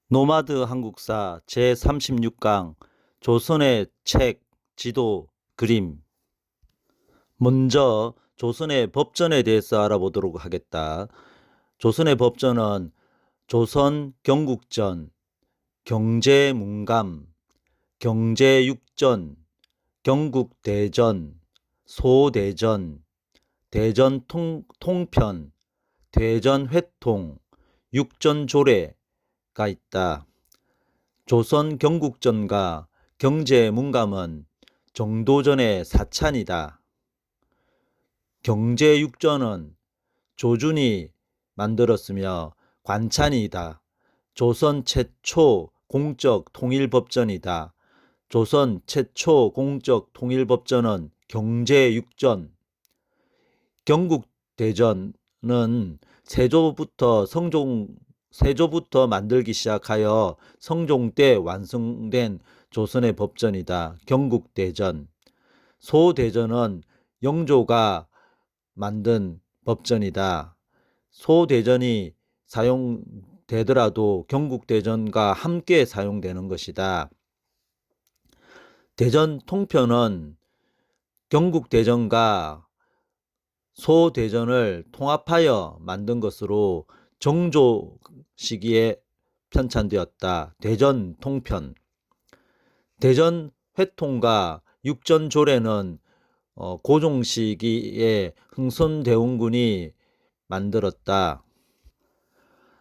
노마드 한국사 제36강 조선의 책, 지도, 그림. 먼저 조선의 법전에 대해서 알아보도록 하겠다. 조선의 법전은 조선 경국전, 경제문감, 경제육전, 경국대전, 소대전, 대전통편, 대전회통, 육전조례가 있다. 조선 경국전과 경제문감은 정도전의 사찬이다. 경제육전은 조준이 만들었으며 관찬이다. 조선 최초 공적 통일법전이다. 조선 최초 공적 통일법전은 경제육전. 경국대전은 세조부터 만들기 시작하여 성종 때 완성된 조선의 법전이다. 경국대전. 소대전은 영조가 만든 법전이다. 소대전이 사용되더라도 경국대전과 함께 사용되는 것이다. 대전 통편은 경국대전과 소대전을 통합하여 만든 것으로 정조 시기에 편찬되었다. 대전 통편. 대전 회통과 육전조례는 고종 시기에 흥선대원군이 만들었다.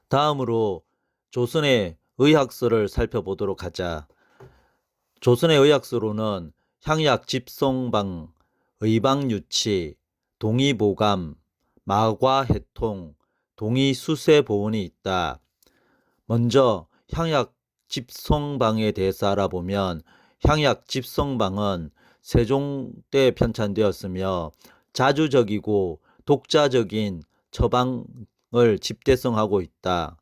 다음으로 조선의 의학서를 살펴보도록 하자. 조선의 의학서로는 향약집송방, 의방유치, 동의보감, 마과해통, 동의수세보원이 있다. 먼저 향약집송방에 대해서 알아보면 향약집송방은 세종 때 편찬되었으며 자주적이고 독자적인 처방을 집대성하고 있다.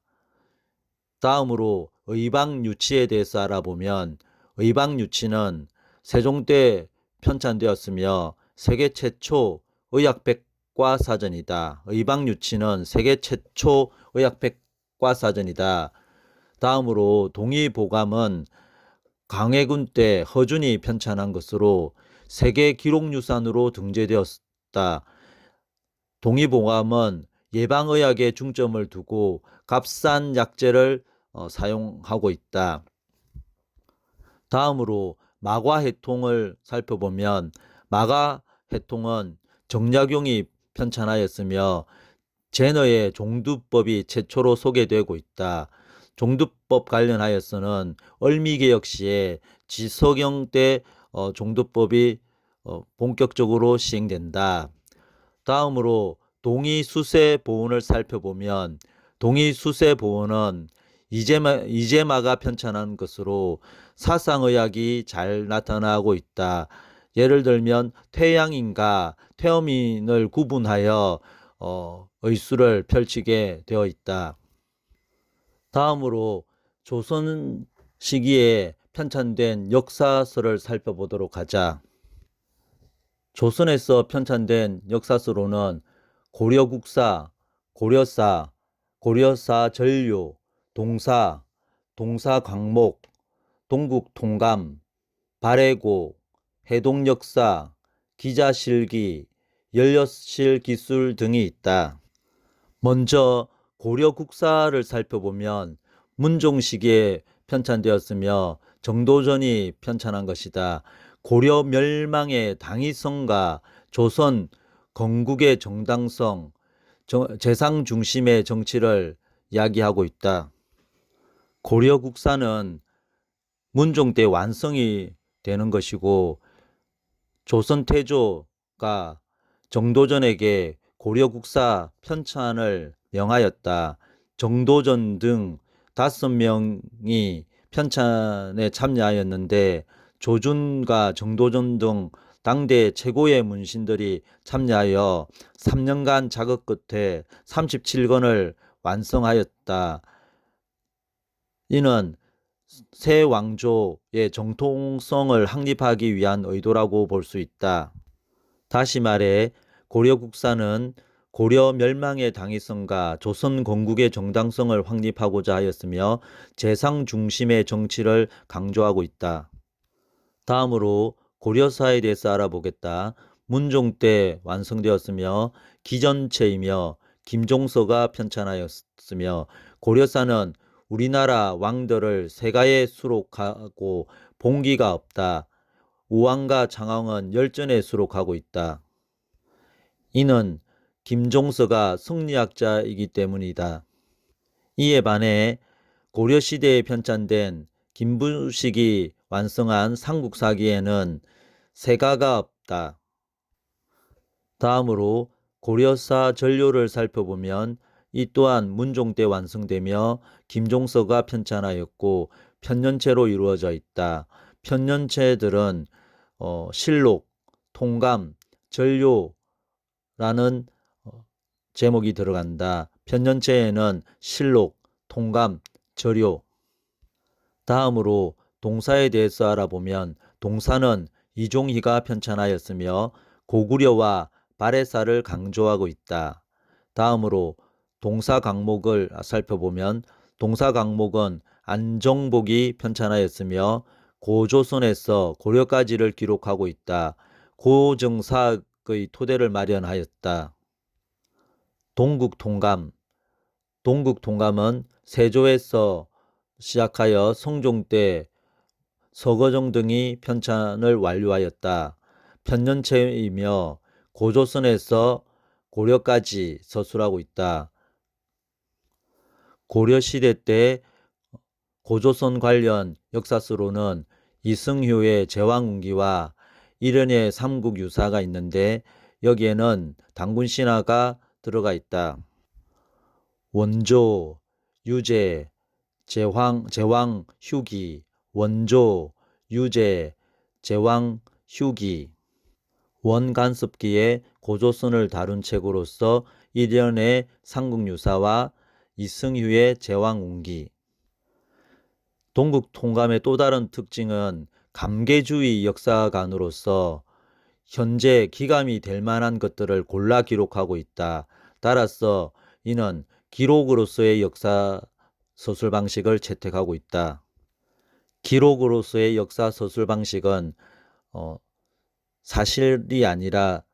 다음으로 의방유치에 대해서 알아보면 의방유치는 세종 때 편찬되었으며 세계 최초 의학백과사전이다. 의방유치는 세계 최초 의학백과사전이다. 다음으로 동의보감은 광해군 때 허준이 편찬한 것으로 세계 기록유산으로 등재되었다. 동의보감은 예방의학에 중점을 두고 값싼 약재를 사용하고 있다. 다음으로 마과해통을 살펴보면 마과해통은 정약용이 편찬하였으며 제너의 종두법이 최초로 소개되고 있다. 종두법 관련하여서는 을미개혁 시에 지석영 때 종두법이 본격적으로 시행된다. 다음으로 동의수세보원을 살펴보면 동의수세보원은 이재마가 편찬한 것으로 사상의학이 잘 나타나고 있다. 예를 들면 태양인과 태어민을 구분하여 의술을 펼치게 되어 있다. 다음으로 조선 시기에 편찬된 역사서를 살펴보도록 하자. 조선에서 편찬된 역사서로는 고려국사, 고려사, 고려사전류, 동사, 동사광목, 동국통감, 발해고, 해동역사, 기자실기, 연려실기술 등이 있다. 먼저 고려국사를 살펴보면 문종 시기에 편찬되었으며 정도전이 편찬한 것이다. 고려 멸망의 당위성과 조선 건국의 정당성, 재상 중심의 정치를 이야기하고 있다. 고려국사는 문종 때 완성이 되는 것이고 조선 태조가 정도전에게 고려국사 편찬을 명하였다. 정도전 등 5명이 편찬에 참여하였는데 조준과 정도전 등 당대 최고의 문신들이 참여하여 3년간 작업 끝에 37권을 완성하였다. 이는 새 왕조의 정통성을 확립하기 위한 의도라고 볼 수 있다. 다시 말해 고려국사는 고려 멸망의 당위성과 조선 건국의 정당성을 확립하고자 하였으며 재상 중심의 정치를 강조하고 있다. 다음으로 고려사에 대해서 알아보겠다. 문종 때 완성되었으며 기전체이며 김종서가 편찬하였으며 고려사는 우리나라 왕들을 세가에 수록하고 봉기가 없다. 우왕과 장왕은 열전에 수록하고 있다. 이는 김종서가 성리학자이기 때문이다. 이에 반해 고려시대에 편찬된 김부식이 완성한 삼국사기에는 세가가 없다. 다음으로 고려사 전료를 살펴보면 이 또한 문종 때 완성되며 김종서가 편찬하였고 편년체로 이루어져 있다. 편년체들은 실록, 통감, 전료라는 제목이 들어간다. 편년체에는 실록, 통감, 절요. 다음으로 동사에 대해서 알아보면 동사는 이종희가 편찬하였으며 고구려와 발해사를 강조하고 있다. 다음으로 동사 강목을 살펴보면 동사 강목은 안정복이 편찬하였으며 고조선에서 고려까지를 기록하고 있다. 고정사의 토대를 마련하였다. 동국통감. 동국통감은 세조에서 시작하여 성종 때 서거정 등이 편찬을 완료하였다. 편년체이며 고조선에서 고려까지 서술하고 있다. 고려시대 때 고조선 관련 역사서로는 이승효의 제왕운기와 일연의 삼국유사가 있는데 여기에는 당군신화가 들어가 있다. 원조, 유재, 제왕, 휴기, 원조, 유재, 제왕, 휴기. 원간섭기의 고조선을 다룬 책으로서 일연의 삼국유사와 이승휴의 제왕운기. 동국통감의 또 다른 특징은 감개주의 역사관으로서 현재 기감이 될 만한 것들을 골라 기록하고 있다. 따라서 이는 기록으로서의 역사 서술 방식을 채택하고 있다. 기록으로서의 역사 서술 방식은 사실이 아니라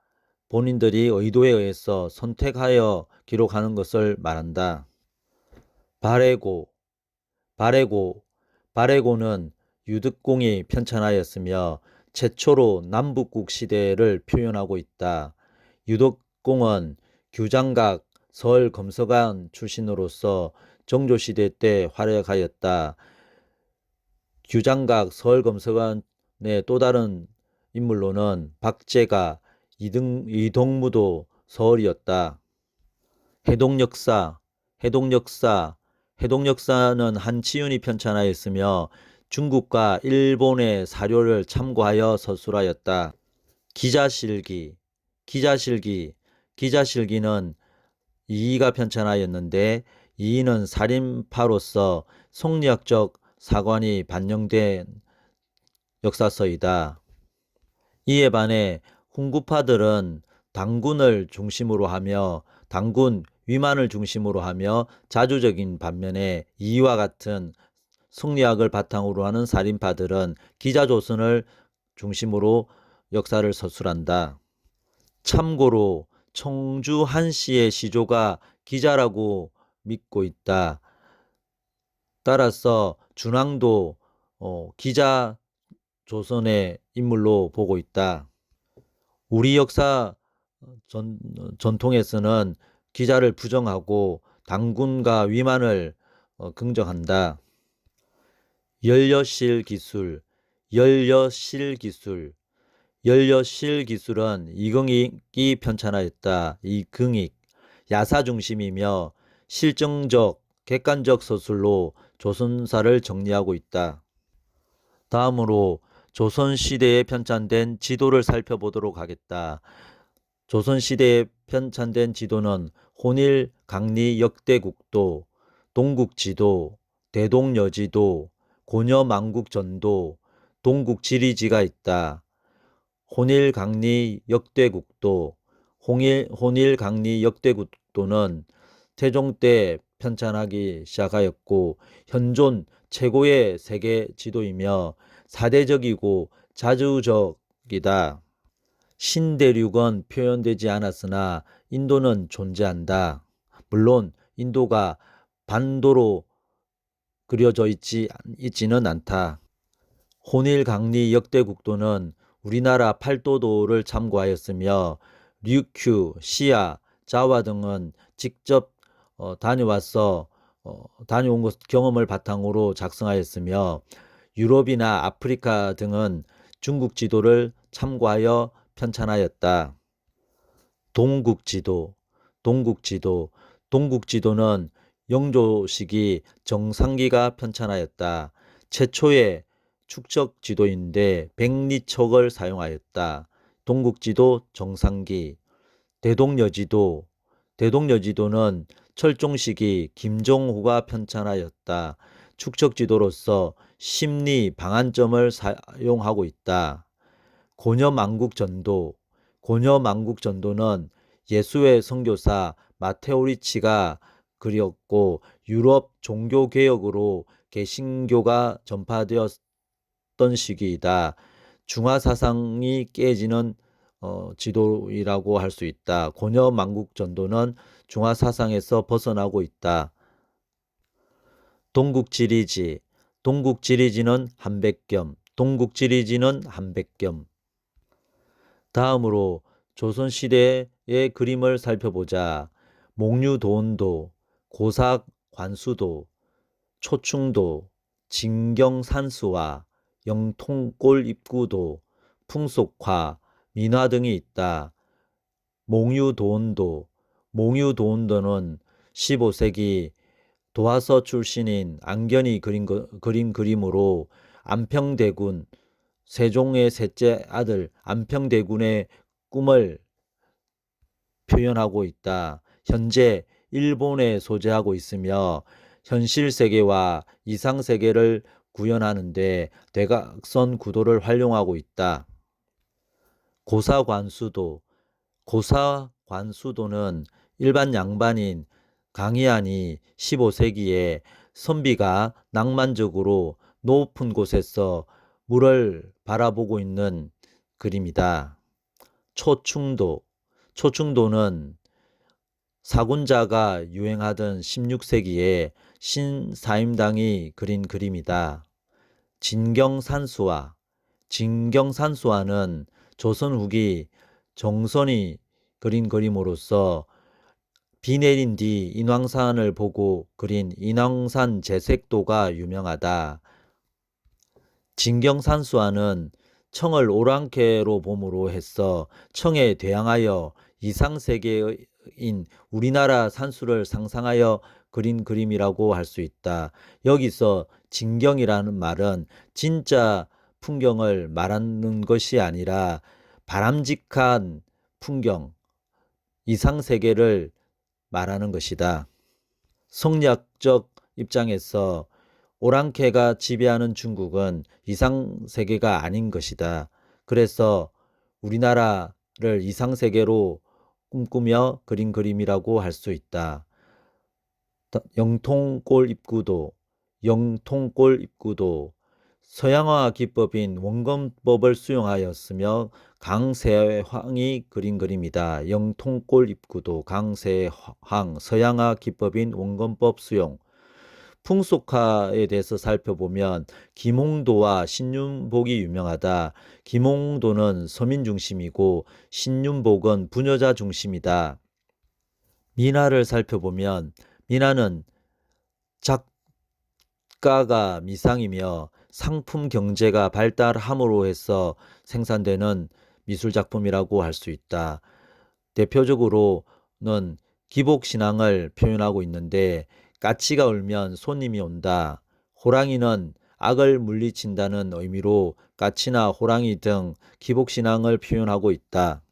본인들이 의도에 의해서 선택하여 기록하는 것을 말한다. 발해고는 유득공이 편찬하였으며 최초로 남북국 시대를 표현하고 있다. 유득공은 규장각 서울검서관 출신으로서 정조시대 때 활약하였다. 규장각 서울검서관의 또 다른 인물로는 박제가, 이동무도 서울이었다. 해동역사는 한치윤이 편찬하였으며 중국과 일본의 사료를 참고하여 서술하였다. 기자실기는 이이가 편찬하였는데 이이는 살인파로서 성리학적 사관이 반영된 역사서이다. 이에 반해 훈구파들은 당군을 중심으로 하며 당군 위만을 중심으로 하며 자주적인 반면에 이와 같은 성리학을 바탕으로 하는 살인파들은 기자조선을 중심으로 역사를 서술한다. 참고로 청주 한씨의 시조가 기자라고 믿고 있다. 따라서 준왕도 기자 조선의 인물로 보고 있다. 우리 역사 전통에서는 기자를 부정하고 당군과 위만을 긍정한다. 열여실 기술은 이긍익이 편찬하였다. 이긍익 야사 중심이며 실정적 객관적 서술로 조선사를 정리하고 있다. 다음으로 조선시대에 편찬된 지도를 살펴보도록 하겠다. 조선시대에 편찬된 지도는 혼일 강리 역대국도, 동국지도, 대동여지도, 고려망국전도, 동국지리지가 있다. 혼일 강리 역대국도, 혼일 강리 역대국도는 태종 때 편찬하기 시작하였고 현존 최고의 세계 지도이며 사대적이고 자주적이다. 신대륙은 표현되지 않았으나 인도는 존재한다. 물론 인도가 반도로 그려져 있지는 않다. 혼일강리 역대국도는 우리나라 팔도도를 참고하였으며 류큐, 시아, 자와 등은 직접 다녀온 경험을 바탕으로 작성하였으며 유럽이나 아프리카 등은 중국 지도를 참고하여 편찬하였다. 동국지도, 동국지도는 영조시기 정상기가 편찬하였다. 최초의 축적 지도인데 백리척을 사용하였다. 동국지도 정상기. 대동여지도는 철종시기 김종호가 편찬하였다. 축적지도로서 심리 방한점을 사용하고 있다. 고녀만국전도는 예수의 선교사 마테오리치가 그렸고 유럽 종교개혁으로 개신교가 전파되었던 시기이다. 중화사상이 깨지는 지도이라고 할 수 있다. 고녀만국전도는 중화사상에서 벗어나고 있다. 동국지리지는 한백겸. 다음으로 조선시대의 그림을 살펴보자. 목류도원도, 고사관수도, 초충도, 진경산수와, 영통골입구도, 풍속화, 민화 등이 있다. 목류도원도는 15세기 도화서 출신인 안견이 그린 그림으로 안평대군, 세종의 셋째 아들 안평대군의 꿈을 표현하고 있다. 현재 일본에 소재하고 있으며 현실세계와 이상세계를 구현하는데 대각선 구도를 활용하고 있다. 고사관수도는 일반 양반인 강희안이 15세기에 선비가 낭만적으로 높은 곳에서 물을 바라보고 있는 그림이다. 초충도는 사군자가 유행하던 16세기에 신사임당이 그린 그림이다. 진경산수화는 조선 후기 정선이 그린 그림으로서 비 내린 뒤 인왕산을 보고 그린 인왕산 제색도가 유명하다. 진경산수화는 청을 오랑캐로 봄으로 해서 청에 대항하여 이상세계인 우리나라 산수를 상상하여 그린 그림이라고 할 수 있다. 여기서 진경이라는 말은 진짜 풍경을 말하는 것이 아니라 바람직한 풍경, 이상세계를 말하는 것이다. 성리학적 입장에서 오랑캐가 지배하는 중국은 이상세계가 아닌 것이다. 그래서 우리나라를 이상세계로 꿈꾸며 그린 그림이라고 할 수 있다. 영통골입구도 서양화 기법인 원근법을 수용하였으며 강세황이 그린 그림이다. 영통골입구도 강세황 서양화 기법인 원근법 수용. 풍속화에 대해서 살펴보면 김홍도와 신윤복이 유명하다. 김홍도는 서민 중심이고 신윤복은 부녀자 중심이다. 민화를 살펴보면 민화는 작가가 미상이며 상품 경제가 발달함으로 해서 생산되는 미술작품이라고 할 수 있다. 대표적으로는 기복신앙을 표현하고 있는데 까치가 울면 손님이 온다. 호랑이는 악을 물리친다는 의미로 까치나 호랑이 등 기복신앙을 표현하고 있다.